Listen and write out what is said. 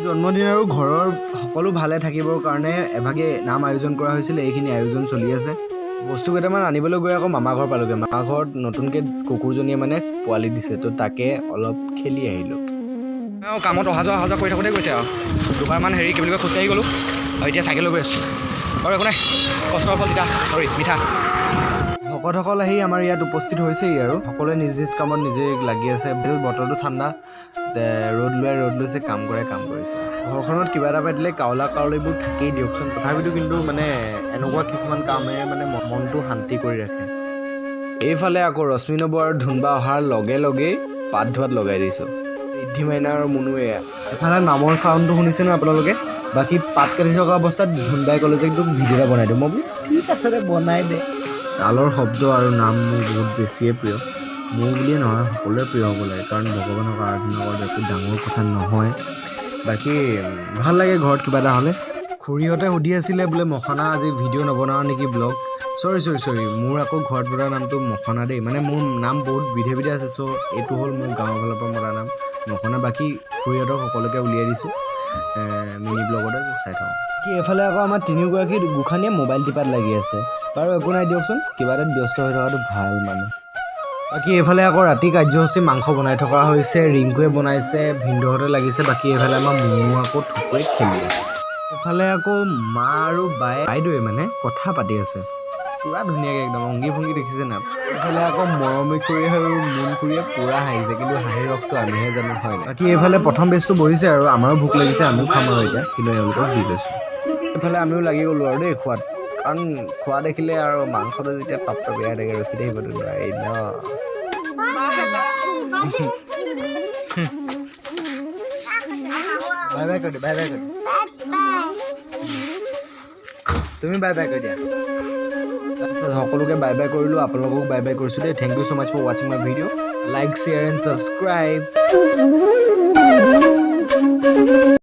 জন্মদিন আৰু ঘৰৰ সকলো ভালে থাকিবৰ কাৰণে এভাগে নাম আয়োজন কৰা হৈছিল। এইখিনি আয়োজন চলি আছে। বস্তু কেইটামান আনিবলৈ গৈ আকৌ মামা ঘৰ পালোগৈ। মামা ঘৰত নতুনকৈ কুকুৰজনীয়ে মানে পোৱালি দিছে, তো তাকে অলপ খেলি আহিলোঁ। কামত অহা যোৱা কৰি থাকোঁতে গৈছে আৰু দুবাৰমান কি বুলি কয় খোজকাঢ়ি গ'লোঁ আৰু এতিয়া চাইকেল লৈ গৈ আছোঁ। আৰু একো নাই, কষ্টৰ ফল মিঠা। ভকতসকল আহি আমাৰ ইয়াত উপস্থিত হৈছেই আৰু সকলোৱে নিজ নিজ কামত নিজে লাগি আছে। বতৰটো ঠাণ্ডা, ৰ'দ লৈছে, কাম কৰিছে। ঘৰখনত কিবা এটা পাতিলে কাউলীবোৰ থাকেই দিয়কচোন। তথাপিতো কিন্তু মানে এনেকুৱা কিছুমান কামে মানে মনটো শান্তি কৰি ৰাখে। এইফালে আকৌ ৰশ্মিনবৌ আৰু ধুনবা অহাৰ লগে লগেই পাত ধোৱাত লগাই দিছোঁ। ৰিদ্ধি মাইনা আৰু মুনুৱে এফালে নামৰ চাউণ্ডটো শুনিছে ন আপোনালোকে। বাকী পাত কাটি থকা অৱস্থাত ধুনবাই ক'লে যে একদম ভিডিঅ' এটা বনাই দিওঁ। মই বোলো ঠিক আছে দে, বনাই দে। তালৰ শব্দ আৰু নাম মোৰ বহুত বেছিয়ে প্ৰিয়। মোৰ বুলিয়ে নহয়, সকলোৱে প্ৰিয় হ'ব লাগে, কাৰণ ভগৱানক আৰাধনা কৰাটো একো ডাঙৰ কথা নহয়। বাকী ভাল লাগে ঘৰত কিবা এটা হ'লে। খুৰীহঁতে সুধি আছিলে বোলে মখনা আজি ভিডিঅ' নবনাও নেকি ব্লগ। চৰি, মোৰ আকৌ ঘৰত মতা নামটো মখনা দেই। মানে মোৰ নাম বহুত বিধে আছে। চ' এইটো হ'ল মোৰ গাঁৱৰ ফালৰ পৰা মতা নাম মখনা। বাকী খুৰীহঁতক সকলোকে উলিয়াই দিছোঁ মিনি ব্লগতে, চাই থাকক। এইফালে আকৌ আমাৰ তিনিওগৰাকী গোসাঁনীয়ে মোবাইল টিপাত লাগি আছে। বাৰু একো নাই দিয়কচোন, কিবা এটাত ব্যস্ত হৈ থকাটো ভাল মানুহ। বাকী এইফালে আকৌ ৰাতি কাৰ্যসূচী মাংস বনাই থকা হৈছে। ৰিংকুৱে বনাইছে, ভিনদেউহঁতে লাগিছে। বাকী এইফালে আমাৰ মুনু আকৌ থুকুৱে খেলি আছে। এইফালে আকৌ মা আৰু বাইদেৱে মানে কথা পাতি আছে পুৰা ধুনীয়াকৈ, একদম অংগী ভংগী দেখিছে না। এইফালে আকৌ মৰমী খুৰী আৰু মুন খুৰীয়ে পুৰা হাঁহিছে, কিন্তু হাঁহিৰ ৰসটো আমিহে জানো, হয় নাই। বাকী এইফালে প্ৰথম বেচটো বহিছে আৰু আমাৰো ভোক লাগিছে, আমিও খাম আৰু এতিয়া, কিন্তু এওঁলোকক দি লৈছোঁ। এইফালে আমিও লাগি গ'লোঁ আৰু দেই খোৱাত, কাৰণ খোৱা দেখিলে আৰু মাংসটো যেতিয়া টপটপীয়া হৈ থাকে ৰখি থাকিবতো নোৱাৰি ন। বাই কৰি দিয়া। তুমি বাই কৰি দিয়া। সকলোকে বাই কৰিলোঁ, আপোনালোকক বাই কৰিছোঁ দেই। Thank you so' much for ৱাচিং my video'. Like, share and subscribe.